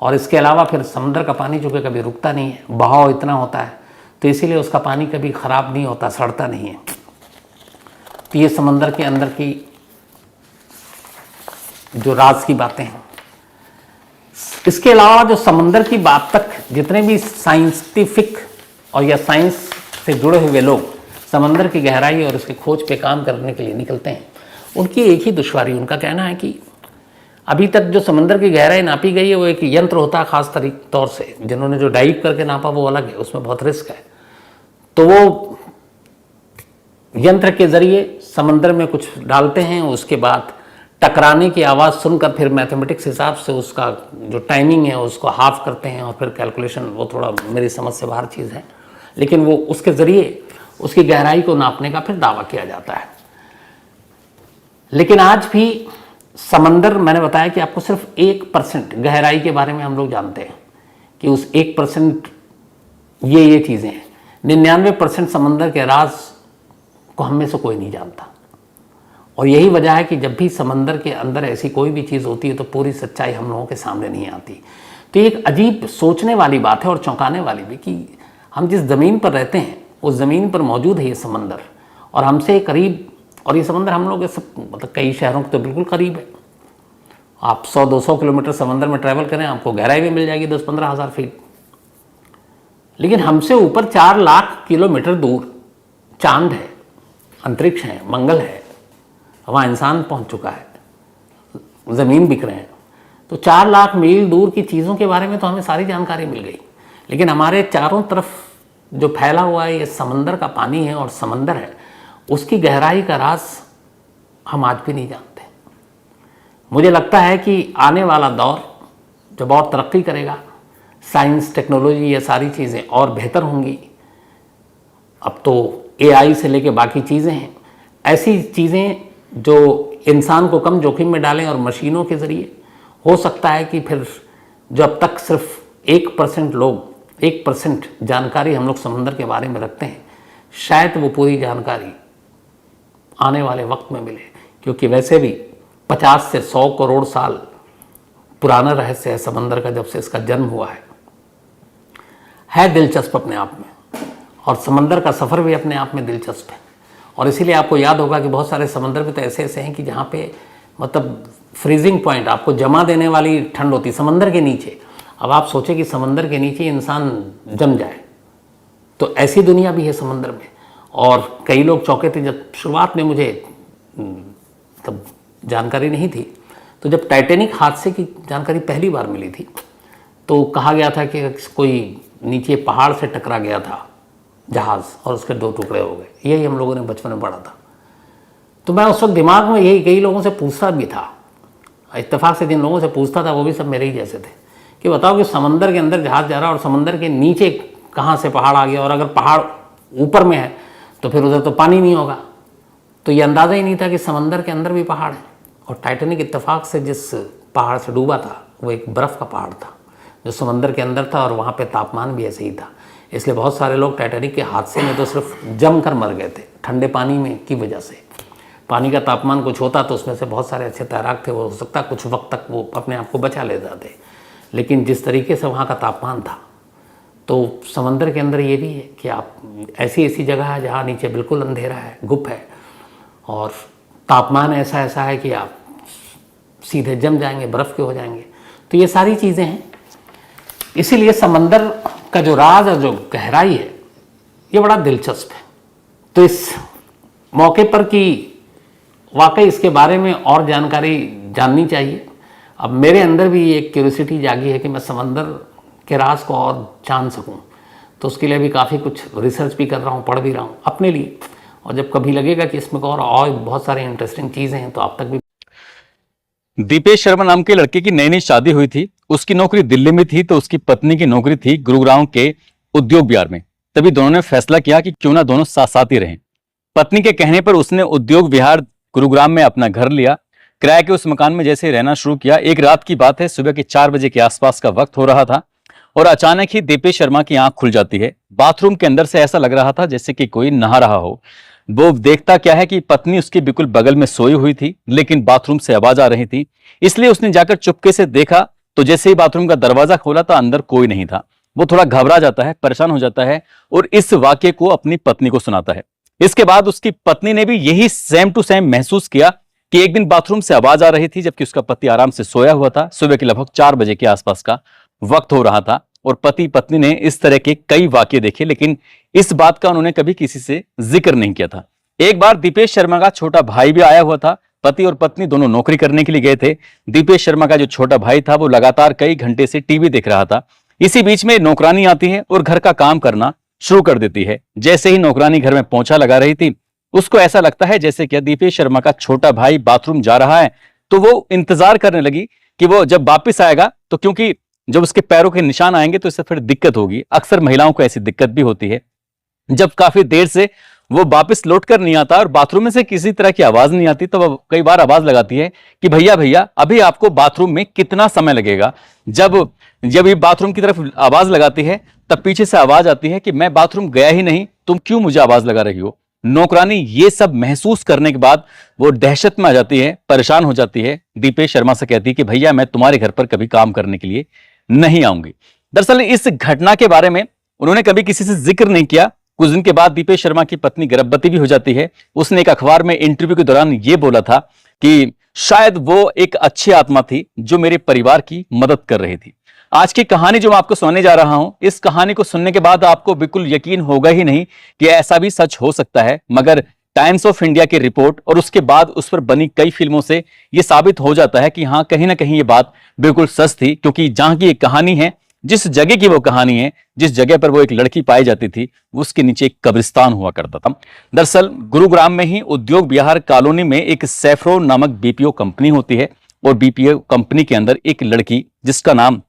और इसके अलावा फिर समुद्र का पानी जो कि कभी रुकता नहीं है, बहाव इतना होता है, तो इसीलिए उसका पानी कभी ख़राब नहीं होता, सड़ता नहीं है। तो ये समंदर के अंदर की जो राज की बातें हैं। इसके अलावा जो समंदर की बात तक जितने भी साइंटिफिक और या साइंस से जुड़े हुए लोग समंदर की गहराई और उसकी खोज पे काम करने के लिए निकलते हैं, उनकी एक ही दुश्वारी, उनका कहना है कि अभी तक जो समंदर की गहराई नापी गई है वो एक यंत्र होता है ख़ास तौर से, जिन्होंने जो डाइव करके नापा वो अलग है, उसमें बहुत रिस्क है। तो वो यंत्र के ज़रिए समंदर में कुछ डालते हैं, उसके बाद टकराने की आवाज़ सुनकर फिर मैथमेटिक्स हिसाब से उसका जो टाइमिंग है उसको हाफ करते हैं और फिर कैलकुलेशन, वो थोड़ा मेरी समझ से बाहर चीज़ है, लेकिन वो उसके ज़रिए उसकी गहराई को नापने का फिर दावा किया जाता है। लेकिन आज भी समंदर, मैंने बताया कि आपको सिर्फ 1% गहराई के बारे में हम लोग जानते हैं कि उस 1% ये चीज़ें हैं। 99% समंदर के राज को हम में से कोई नहीं जानता। और यही वजह है कि जब भी समंदर के अंदर ऐसी कोई भी चीज़ होती है तो पूरी सच्चाई हम लोगों के सामने नहीं आती। तो एक अजीब सोचने वाली बात है और चौंकाने वाली भी कि हम जिस ज़मीन पर रहते हैं उस ज़मीन पर मौजूद है ये समंदर, और हमसे करीब, और ये समंदर हम लोग सब मतलब कई शहरों के तो बिल्कुल करीब है। आप 100-200 किलोमीटर समंदर में ट्रैवल करें आपको गहराई भी मिल जाएगी 10-15 हज़ार फीट। लेकिन हमसे ऊपर 4 लाख किलोमीटर दूर चांद है, अंतरिक्ष है, मंगल है, वहाँ इंसान पहुँच चुका है, ज़मीन बिक रहे हैं। तो 4 लाख मील दूर की चीज़ों के बारे में तो हमें सारी जानकारी मिल गई, लेकिन हमारे चारों तरफ जो फैला हुआ है ये समंदर का पानी है और समंदर है, उसकी गहराई का राज हम आज भी नहीं जानते। मुझे लगता है कि आने वाला दौर जब और तरक्की करेगा, साइंस, टेक्नोलॉजी, ये सारी चीज़ें और बेहतर होंगी। अब तो एआई से लेके बाकी चीज़ें हैं, ऐसी चीज़ें जो इंसान को कम जोखिम में डालें और मशीनों के ज़रिए हो सकता है कि फिर जो अब तक सिर्फ 1% लोग 1% जानकारी हम लोग समंदर के बारे में रखते हैं, शायद वो पूरी जानकारी आने वाले वक्त में मिले, क्योंकि वैसे भी 50 से 100 करोड़ साल पुराना रहस्य है समंदर का, जब से इसका जन्म हुआ है दिलचस्प अपने आप में, और समंदर का सफ़र भी अपने आप में दिलचस्प है। और इसीलिए आपको याद होगा कि बहुत सारे समंदर भी तो ऐसे ऐसे हैं कि जहाँ पे मतलब फ्रीजिंग पॉइंट, आपको जमा देने वाली ठंड होती समंदर के नीचे। अब आप सोचें कि समंदर के नीचे इंसान जम जाए, तो ऐसी दुनिया भी है समंदर में। और कई लोग चौंके थे जब शुरुआत में, मुझे तब जानकारी नहीं थी, तो जब टाइटैनिक हादसे की जानकारी पहली बार मिली थी तो कहा गया था कि कोई नीचे पहाड़ से टकरा गया था जहाज़ और उसके 2 टुकड़े हो गए। यही हम लोगों ने बचपन में पढ़ा था। तो मैं उस वक्त दिमाग में यही कई लोगों से पूछता भी था, इत्तेफाक से जिन लोगों से पूछता था वो भी सब मेरे ही जैसे थे, कि बताओ कि समंदर के अंदर जहाज़ जा रहा है और समंदर के नीचे कहाँ से पहाड़ आ गया, और अगर पहाड़ ऊपर में है तो फिर उधर तो पानी नहीं होगा। तो ये अंदाज़ा ही नहीं था कि समंदर के अंदर भी पहाड़ है। और टाइटैनिक इत्तेफाक से जिस पहाड़ से डूबा था वो एक बर्फ़ का पहाड़ था जो समंदर के अंदर था, और वहाँ पे तापमान भी ऐसे ही था। इसलिए बहुत सारे लोग टाइटैनिक के हादसे में तो सिर्फ जम कर मर गए थे ठंडे पानी में की वजह से। पानी का तापमान कुछ होता तो उसमें से बहुत सारे अच्छे तैराक थे, वो हो सकता कुछ वक्त तक वो अपने आप को बचा ले जाते, लेकिन जिस तरीके से वहाँ का तापमान था, तो समंदर के अंदर ये भी है कि आप ऐसी ऐसी जगह है जहाँ नीचे बिल्कुल अंधेरा है, गुप है, और तापमान ऐसा ऐसा है कि आप सीधे जम जाएंगे, बर्फ़ के हो जाएंगे। तो ये सारी चीज़ें हैं। इसीलिए समंदर का जो राज और जो गहराई है ये बड़ा दिलचस्प है। तो इस मौके पर कि वाकई इसके बारे में और जानकारी जाननी चाहिए। अब मेरे अंदर भी एक क्यूरियोसिटी जागी है कि मैं समंदर के राज को और जान सकूं, तो उसके लिए भी काफ़ी कुछ रिसर्च भी कर रहा हूं, पढ़ भी रहा हूं अपने लिए। और जब कभी लगेगा कि इसमें और बहुत सारी इंटरेस्टिंग चीज़ें हैं तो आप तक भी। दीपेश शर्मा नाम के लड़के की नई नई शादी हुई थी। उसकी नौकरी दिल्ली में थी तो उसकी पत्नी की नौकरी थी गुरुग्राम के उद्योग विहार में। तभी दोनों ने फैसला किया कि क्यों ना दोनों साथ साथ ही रहें। पत्नी के कहने पर उसने उद्योग विहार गुरुग्राम में अपना घर लिया। किराए के उस मकान में जैसे रहना शुरू किया, एक रात की बात है, सुबह के 4 बजे के आसपास का वक्त हो रहा था और अचानक ही दीपेश शर्मा की आंख खुल जाती है। बाथरूम के अंदर से ऐसा लग रहा था जैसे कि कोई नहा रहा हो। वो देखता क्या है कि पत्नी उसके बिल्कुल बगल में सोई हुई थी, लेकिन बाथरूम से आवाज आ रही थी। इसलिए उसने जाकर चुपके से देखा तो जैसे ही बाथरूम का दरवाजा खोला तो अंदर कोई नहीं था। वो थोड़ा घबरा जाता है, परेशान हो जाता है और इस वाक्य को अपनी पत्नी को सुनाता है। इसके बाद उसकी पत्नी ने भी यही सेम टू सेम महसूस किया कि एक दिन बाथरूम से आवाज आ रही थी जबकि उसका पति आराम से सोया हुआ था। सुबह के लगभग 4 बजे के आसपास का वक्त हो रहा था और पति पत्नी ने इस तरह के कई वाक्य देखे, लेकिन इस बात का उन्होंने कभी किसी से जिक्र नहीं किया था। एक बार दीपेश शर्मा का छोटा भाई भी आया हुआ था। पति और पत्नी दोनों नौकरी करने के लिए गए थे। दीपेश शर्मा का जो छोटा भाई था वो लगातार कई घंटे से टीवी देख रहा था। इसी बीच में नौकरानी आती है और घर का काम करना शुरू कर देती है। जैसे ही नौकरानी घर में पोंछा लगा रही थी, उसको ऐसा लगता है जैसे कि दीपेश शर्मा का छोटा भाई बाथरूम जा रहा है, तो वो इंतजार करने लगी कि वो जब वापिस आएगा, तो क्योंकि जब उसके पैरों के निशान आएंगे तो इससे फिर दिक्कत होगी। अक्सर महिलाओं को ऐसी दिक्कत भी होती है। जब काफी देर से वो वापस लौट कर नहीं आता और बाथरूम में से किसी तरह की आवाज नहीं आती, तो वो कई बार आवाज लगाती है कि भैया भैया अभी आपको बाथरूम में कितना समय लगेगा। जब ये बाथरूम की तरफ आवाज लगाती है तब पीछे से आवाज आती है कि मैं बाथरूम गया ही नहीं, तुम क्यों मुझे आवाज लगा रही हो। नौकरानी ये सब महसूस करने के बाद वो दहशत में आ जाती है, परेशान हो जाती है। दीपेश शर्मा से कहती है कि भैया मैं तुम्हारे घर पर कभी काम करने के लिए नहीं आऊंगी। दरअसल इस घटना के बारे में उन्होंने कभी किसी से जिक्र नहीं किया। कुछ दिन के बाद दीपेश शर्मा की पत्नी गर्भवती भी हो जाती है। उसने एक अखबार में इंटरव्यू के दौरान यह बोला था कि शायद वो एक अच्छी आत्मा थी जो मेरे परिवार की मदद कर रही थी। आज की कहानी जो मैं आपको सुनाने जा रहा हूं, इस कहानी को सुनने के बाद आपको बिल्कुल यकीन होगा ही नहीं कि ऐसा भी सच हो सकता है, मगर टाइम्स ऑफ इंडिया की रिपोर्ट और उसके बाद उस पर बनी कई फिल्मों से यह साबित हो जाता है कि हाँ, कहीं ना कहीं ये बात बिल्कुल सच थी। क्योंकि जहां की एक कहानी है जिस जगह की वो कहानी है, जिस जगह पर वो एक लड़की पाई जाती थी, उसके नीचे एक कब्रिस्तान हुआ करता था। दरअसल गुरुग्राम में ही उद्योग विहार कॉलोनी में एक सैफरोन नामक बीपीओ कंपनी होती है और बीपीओ कंपनी के अंदर एक लड़की जिसका नाम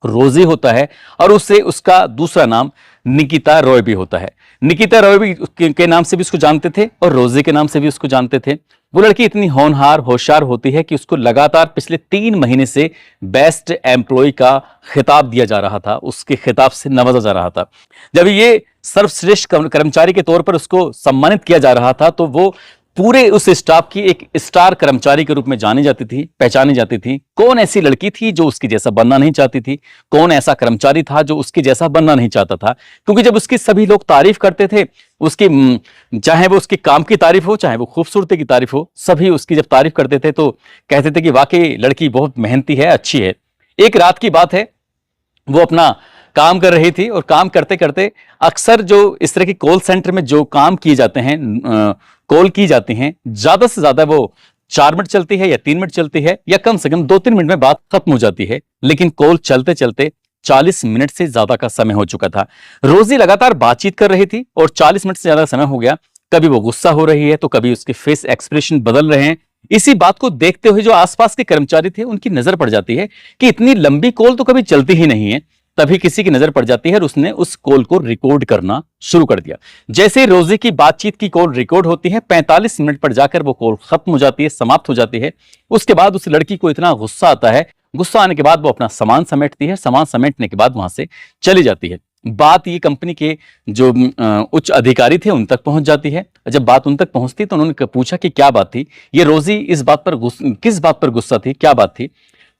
रोजी होता है और उससे उसका दूसरा नाम निकिता रॉय भी होता है। निकिता रॉय भी के नाम से भी उसको जानते थे और रोजी के नाम से भी उसको जानते थे। वो लड़की इतनी होनहार होशियार होती है कि उसको लगातार पिछले 3 महीने से बेस्ट एम्प्लॉय का खिताब दिया जा रहा था, उसके खिताब से नवाजा जा रहा था। जब ये सर्वश्रेष्ठ कर्मचारी के तौर पर उसको सम्मानित किया जा रहा था तो वो पूरे उस स्टाफ की एक स्टार कर्मचारी के रूप में जानी जाती थी, पहचानी जाती थी। कौन ऐसी लड़की थी जो उसकी जैसा बनना नहीं चाहती थी? कौन ऐसा कर्मचारी था जो उसके जैसा बनना नहीं चाहता था? क्योंकि जब उसकी सभी लोग तारीफ करते थे, उसकी चाहे वो उसके काम की तारीफ हो, चाहे वो खूबसूरती की तारीफ हो, सभी उसकी जब तारीफ करते थे तो कहते थे कि वाकई लड़की बहुत मेहनती है, अच्छी है। एक रात की बात है, वो अपना काम कर रही थी और काम करते करते अक्सर जो इस तरह की कॉल सेंटर में जो काम किए जाते हैं, कॉल की जाती हैं, ज्यादा से ज्यादा वो 4 मिनट चलती है या 3 मिनट चलती है या कम से कम 2-3 मिनट में बात खत्म हो जाती है। लेकिन कॉल चलते चलते 40 मिनट से ज्यादा का समय हो चुका था। रोजी लगातार बातचीत कर रही थी और 40 मिनट से ज्यादा समय हो गया। कभी वो गुस्सा हो रही है तो कभी उसके फेस एक्सप्रेशन बदल रहे हैं। इसी बात को देखते हुए जो आसपास के कर्मचारी थे उनकी नजर पड़ जाती है कि इतनी लंबी कॉल तो कभी चलती ही नहीं है। तभी किसी की नजर पड़ जाती है और उसने उस कॉल को रिकॉर्ड करना शुरू कर दिया। जैसे ही रोजी की बातचीत की कॉल रिकॉर्ड होती है, 45 मिनट पर जाकर वो कॉल खत्म हो जाती है, समाप्त हो जाती है। उसके बाद उस लड़की को इतना गुस्सा आता है, गुस्सा आने के बाद वो अपना सामान समेटती है, सामान समेटने के बाद वहां से चली जाती है। बात ये कंपनी के जो उच्च अधिकारी थे उन तक पहुंच जाती है। जब बात उन तक पहुंचती तो उन्होंने पूछा कि क्या बात थी, ये रोजी इस बात पर किस बात पर गुस्सा थी, क्या बात थी?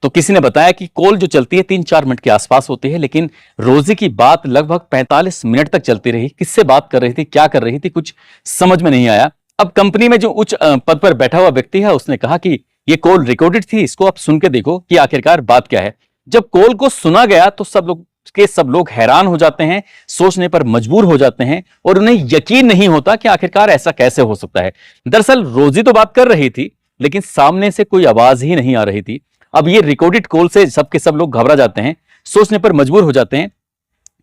तो किसी ने बताया कि कॉल जो चलती है 3-4 मिनट के आसपास होती है, लेकिन रोजी की बात लगभग 45 मिनट तक चलती रही। किससे बात कर रही थी, क्या कर रही थी, कुछ समझ में नहीं आया। अब कंपनी में जो उच्च पद पर बैठा हुआ व्यक्ति है उसने कहा कि ये कॉल रिकॉर्डेड थी, इसको आप सुन के देखो कि आखिरकार बात क्या है। जब कॉल को सुना गया तो सब लोग हैरान हो जाते हैं, सोचने पर मजबूर हो जाते हैं और उन्हें यकीन नहीं होता कि आखिरकार ऐसा कैसे हो सकता है। दरअसल रोजी तो बात कर रही थी लेकिन सामने से कोई आवाज ही नहीं आ रही थी। अब ये रिकॉर्डेड कॉल से सबके सब लोग घबरा जाते हैं, सोचने पर मजबूर हो जाते हैं।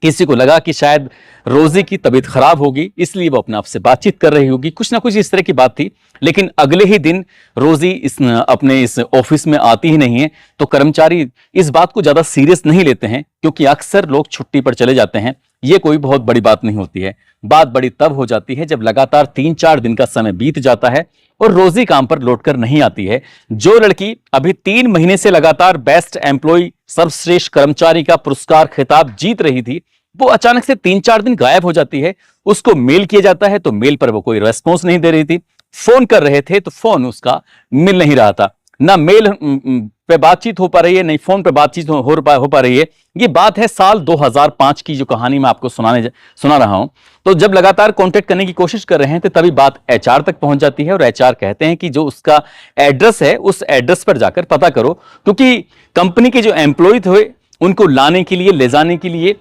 किसी को लगा कि शायद रोजी की तबीयत खराब होगी इसलिए वो अपने आप से बातचीत कर रही होगी, कुछ ना कुछ इस तरह की बात थी। लेकिन अगले ही दिन रोजी अपने इस ऑफिस में आती ही नहीं है तो कर्मचारी इस बात को ज्यादा सीरियस नहीं लेते हैं क्योंकि अक्सर लोग छुट्टी पर चले जाते हैं। ये कोई बहुत बड़ी बात नहीं होती है। बात बड़ी तब हो जाती है जब लगातार 3-4 दिन का समय बीत जाता है और रोजी काम पर लौटकर नहीं आती है। जो लड़की अभी 3 महीने से लगातार बेस्ट एम्प्लॉय, सर्वश्रेष्ठ कर्मचारी का पुरस्कार खिताब जीत रही थी, वो अचानक से 3-4 दिन गायब हो जाती है। उसको मेल किया जाता है तो मेल पर वो कोई रेस्पॉन्स नहीं दे रही थी। फोन कर रहे थे तो फोन उसका मिल नहीं रहा था। ना मेल पे बातचीत हो पा रही है, नहीं फोन पे बातचीत हो पा रही है। ये बात है साल 2005 की जो कहानी मैं आपको सुना रहा हूं। तो जब लगातार कांटेक्ट करने की कोशिश कर रहे हैं तो तभी बात एचआर तक पहुंच जाती है और एचआर कहते हैं कि जो उसका एड्रेस है उस एड्रेस पर जाकर पता करो, क्योंकि कंपनी के जो एम्प्लॉय थे उनको लाने के लिए, ले जाने के लिए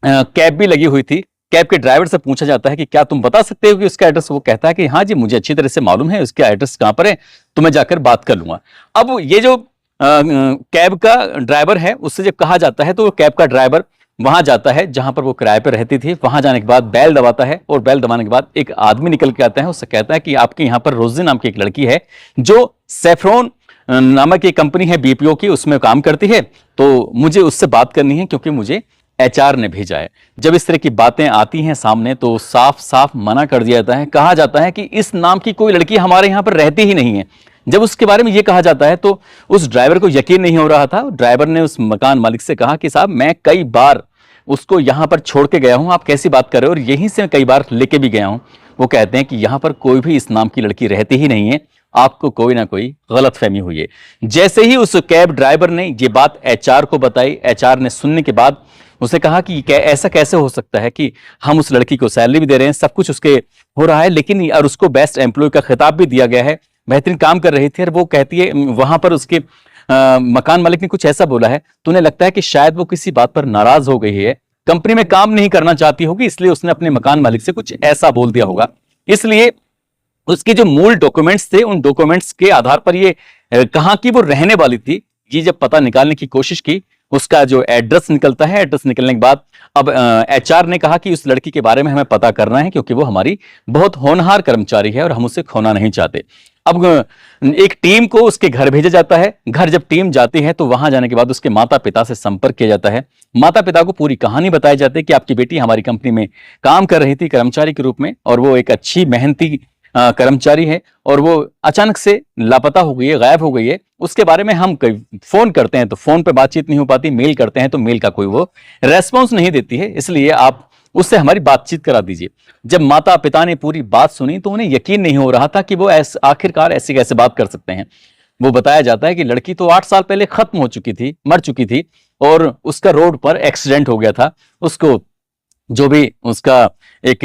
कैब भी लगी हुई थी। कैब के ड्राइवर से पूछा जाता है कि क्या तुम बता सकते हो कि उसका एड्रेस? वो कहता है कि हाँ जी, मुझे अच्छी तरह से मालूम है उसका एड्रेस कहां पर है, तो मैं जाकर बात कर लूंगा। अब ये जो कैब का ड्राइवर है उससे जब कहा जाता है तो वो कैब का ड्राइवर वहां जाता है जहां पर वो किराए पर रहती थी। वहां जाने के बाद बेल दबाता है और बेल दबाने के बाद एक आदमी निकल के आता है। उससे कहता है कि आपके यहाँ पर रोजी नाम की एक लड़की है जो सैफरोन नामक एक कंपनी है बीपीओ की, उसमें काम करती है, तो मुझे उससे बात करनी है क्योंकि मुझे एचआर ने भेजा है। जब इस तरह की बातें आती हैं सामने तो साफ साफ मना कर दिया जाता है। कहा जाता है कि इस नाम की कोई लड़की हमारे यहाँ पर रहती ही नहीं है। जब उसके बारे में यह कहा जाता है तो उस ड्राइवर को यकीन नहीं हो रहा था। ड्राइवर ने उस मकान मालिक से कहा कि साहब, मैं कई बार उसको यहां पर छोड़ के गया हूं, आप कैसी बात कर रहे हो, और यहीं से कई बार लेके भी गया हूं। वो कहते हैं कि यहां पर कोई भी इस नाम की लड़की रहती ही नहीं है, आपको कोई ना कोई गलतफहमी हुई है। जैसे ही उस कैब ड्राइवर ने ये बात एचआर को बताई, एचआर ने सुनने के बाद उसने कहा कि ऐसा कैसे हो सकता है कि हम उस लड़की को सैलरी भी दे रहे हैं, सब कुछ उसके हो रहा है, लेकिन और उसको बेस्ट एम्प्लॉय का खिताब भी दिया गया है, बेहतरीन काम कर रही थी। और वो कहती है वहां पर उसके मकान मालिक ने कुछ ऐसा बोला है तो उन्हें लगता है कि शायद वो किसी बात पर नाराज हो गई है, कंपनी में काम नहीं करना चाहती होगी, इसलिए उसने अपने मकान मालिक से कुछ ऐसा बोल दिया होगा। इसलिए उसके जो मूल डॉक्यूमेंट्स थे उन डॉक्यूमेंट्स के आधार पर ये कहां की वो रहने वाली थी, ये जब पता निकालने की कोशिश की उसका जो एड्रेस निकलता है, एड्रेस निकलने के बाद अब एचआर ने कहा कि उस लड़की के बारे में हमें पता करना है, क्योंकि वो हमारी बहुत होनहार कर्मचारी है और हम उसे खोना नहीं चाहते। अब एक टीम को उसके घर भेजा जाता है। घर जब टीम जाती है तो वहां जाने के बाद उसके माता पिता से संपर्क किया जाता है। माता पिता को पूरी कहानी बताई जाती है कि आपकी बेटी हमारी कंपनी में काम कर रही थी कर्मचारी के रूप में, और वो एक अच्छी मेहनती कर्मचारी है, और वो अचानक से लापता हो गई है, गायब हो गई है। उसके बारे में हम फोन करते हैं तो फोन पे बातचीत नहीं हो पाती, मेल करते हैं तो मेल का कोई वो रेस्पॉन्स नहीं देती है, इसलिए आप उससे हमारी बातचीत करा दीजिए। जब माता पिता ने पूरी बात सुनी तो उन्हें यकीन नहीं हो रहा था कि वो आखिरकार ऐसे कैसे बात कर सकते हैं। वो बताया जाता है कि लड़की तो 8 साल पहले खत्म हो चुकी थी, मर चुकी थी, और उसका रोड पर एक्सीडेंट हो गया था। उसको जो भी उसका एक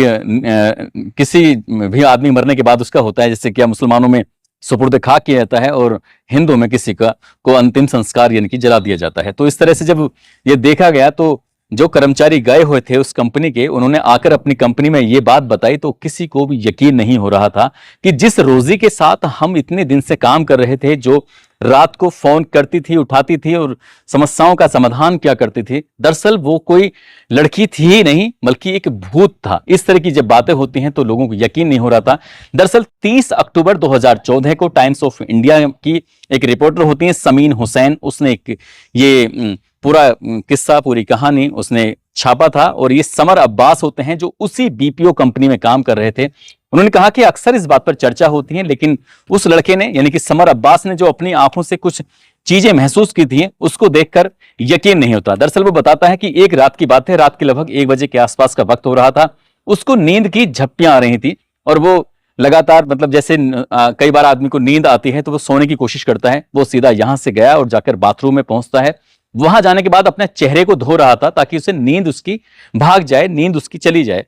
किसी भी आदमी मरने के बाद उसका होता है, जैसे कि मुसलमानों में सुपुर्द खाक किया जाता है और हिंदू में किसी का को अंतिम संस्कार यानी कि जला दिया जाता है। तो इस तरह से जब ये देखा गया तो जो कर्मचारी गए हुए थे उस कंपनी के, उन्होंने आकर अपनी कंपनी में ये बात बताई तो किसी को भी यकीन नहीं हो रहा था कि जिस रोजी के साथ हम इतने दिन से काम कर रहे थे, जो रात को फोन करती थी, उठाती थी और समस्याओं का समाधान क्या करती थी, दरअसल वो कोई लड़की थी ही नहीं बल्कि एक भूत था। इस तरह की जब बातें होती हैं तो लोगों को यकीन नहीं हो रहा था। दरअसल 30 अक्टूबर 2014 को टाइम्स ऑफ इंडिया की एक रिपोर्टर होती है समीन हुसैन, उसने एक ये पूरा किस्सा, पूरी कहानी उसने छापा था, और ये समर अब्बास होते हैं जो उसी बीपीओ कंपनी में काम कर रहे थे। उन्होंने कहा कि अक्सर इस बात पर चर्चा होती है, लेकिन उस लड़के ने यानी कि समर अब्बास ने जो अपनी आंखों से कुछ चीजें महसूस की थी उसको देखकर यकीन नहीं होता। दरअसल वो बताता है कि एक रात की बात है, रात के लगभग 1 बजे के आसपास का वक्त हो रहा था। उसको नींद की झप्पियां आ रही थी और वो लगातार, मतलब जैसे कई बार आदमी को नींद आती है तो वो सोने की कोशिश करता है। वो सीधा यहां से गया और जाकर बाथरूम में पहुंचता है। वहां जाने के बाद अपने चेहरे को धो रहा था ताकि उसे नींद उसकी भाग जाए, नींद उसकी चली जाए।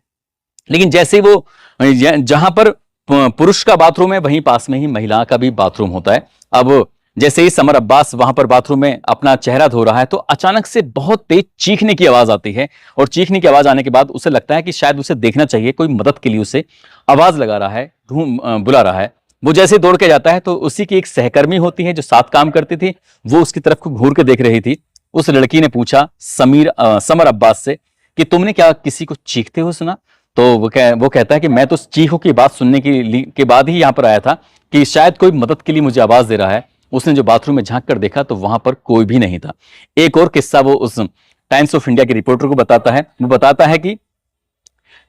लेकिन जैसे ही वो जहां पर पुरुष का बाथरूम है वहीं पास में ही महिला का भी बाथरूम होता है। अब जैसे ही समर अब्बास वहां पर बाथरूम में अपना चेहरा धो रहा है तो अचानक से बहुत तेज चीखने की आवाज आती है, और चीखने की आवाज आने के बाद उसे लगता है कि शायद उसे देखना चाहिए, कोई मदद के लिए उसे आवाज लगा रहा है, बुला रहा है। वो जैसे दौड़ के जाता है तो उसी की एक सहकर्मी होती है जो साथ काम करती थी, वो उसकी तरफ को घूर के देख रही थी। उस लड़की ने पूछा समर अब्बास से कि तुमने क्या किसी को चीखते हुए सुना? तो वो कहता है कि मैं तो चीखों की बात सुनने के बाद ही यहाँ पर आया था कि शायद कोई मदद के लिए मुझे आवाज दे रहा है। उसने जो बाथरूम में झांक कर देखा तो वहां पर कोई भी नहीं था। एक और किस्सा वो उस टाइम्स ऑफ इंडिया के रिपोर्टर को बताता है। वो बताता है कि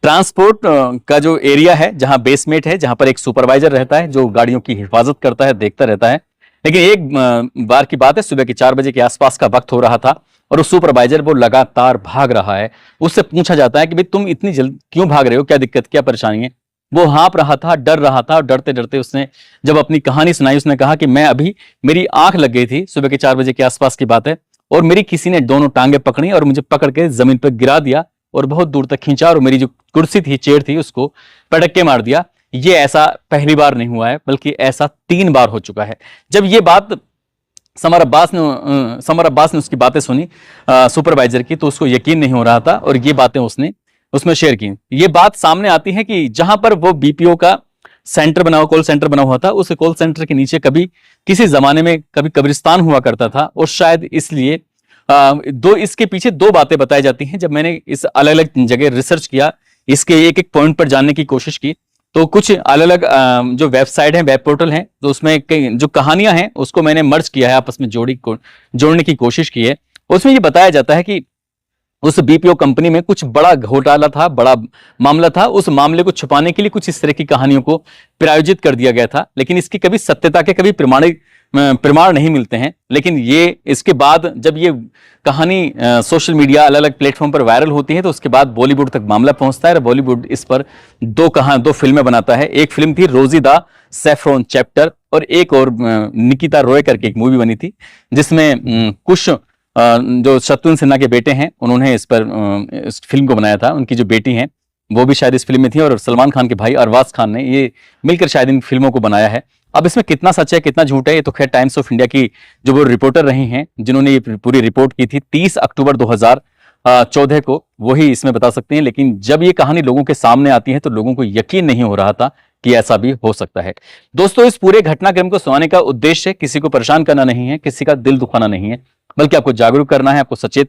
ट्रांसपोर्ट का जो एरिया है, जहां बेसमेंट है, जहां पर एक सुपरवाइजर रहता है जो गाड़ियों की हिफाजत करता है, देखता रहता है। लेकिन एक बार की बात है, सुबह के 4 बजे के आसपास का वक्त हो रहा था और वो सुपरवाइजर वो लगातार भाग रहा है। उससे पूछा जाता है कि भाई तुम इतनी जल्द क्यों भाग रहे हो, क्या दिक्कत, क्या परेशानी है? वो हाँप रहा था, डर रहा था, और डरते डरते उसने जब अपनी कहानी सुनाई, उसने कहा कि मैं अभी, मेरी आंख लग गई थी, सुबह के 4 बजे के आसपास की बात है, और मेरी किसी ने दोनों टांगे पकड़ी और मुझे पकड़ के जमीन पर गिरा दिया और बहुत दूर तक खींचा, और मेरी जो कुर्सी थी, चेयर थी, उसको पटक के मार दिया। ये ऐसा पहली बार नहीं हुआ है बल्कि ऐसा 3 बार हो चुका है। जब ये बात समर अब्बास ने उसकी बातें सुनी सुपरवाइजर की, तो उसको यकीन नहीं हो रहा था और ये बातें उसने उसमें शेयर की। ये बात सामने आती है कि जहां पर वो बीपीओ का सेंटर बना हुआ, कॉल सेंटर बना हुआ था, उस कॉल सेंटर के नीचे कभी किसी जमाने में कभी कब्रिस्तान हुआ करता था, और शायद इसलिए इसके पीछे 2 बातें बताई जाती हैं। जब मैंने इस अलग अलग जगह रिसर्च किया, इसके एक एक पॉइंट पर जानने की कोशिश की, तो कुछ अलग अलग जो वेबसाइट है, वेब पोर्टल हैं, तो उसमें जो कहानियां हैं उसको मैंने मर्ज किया है, आपस में जोड़ने की कोशिश की है। उसमें ये बताया जाता है कि उस बीपीओ कंपनी में कुछ बड़ा घोटाला था, बड़ा मामला था। उस मामले को छुपाने के लिए कुछ इस तरह की कहानियों को प्रायोजित कर दिया गया था, लेकिन इसकी कभी सत्यता के कभी प्रमाण नहीं मिलते हैं। लेकिन ये इसके बाद जब ये कहानी सोशल मीडिया अलग अलग प्लेटफॉर्म पर वायरल होती है तो उसके बाद बॉलीवुड तक मामला पहुंचता है और बॉलीवुड इस पर 2 फिल्में बनाता है। एक फिल्म थी रोजी द सैफरॉन चैप्टर, और एक और निकिता रॉय करके एक मूवी बनी थी जिसमें कुछ जो शत्रुघ्न सिन्हा के बेटे हैं उन्होंने इस फिल्म को बनाया था। उनकी जो बेटी हैं वो भी शायद इस फिल्म में थी, और सलमान खान के भाई अरबाज खान ने ये मिलकर शायद इन फिल्मों को बनाया है। अब इसमें कितना सच है कितना झूठ है, ये तो खैर टाइम्स ऑफ इंडिया की जो वो रिपोर्टर रही हैं जिन्होंने ये पूरी रिपोर्ट की थी 30 अक्टूबर 2014 को, वही इसमें बता सकते हैं। लेकिन जब ये कहानी लोगों के सामने आती है तो लोगों को यकीन नहीं हो रहा था कि ऐसा भी हो सकता है। दोस्तों, इस पूरे घटनाक्रम को सुनाने का उद्देश्य किसी को परेशान करना नहीं है, किसी का दिल दुखाना नहीं है, बल्कि आपको जागरूक करना है, आपको सचेत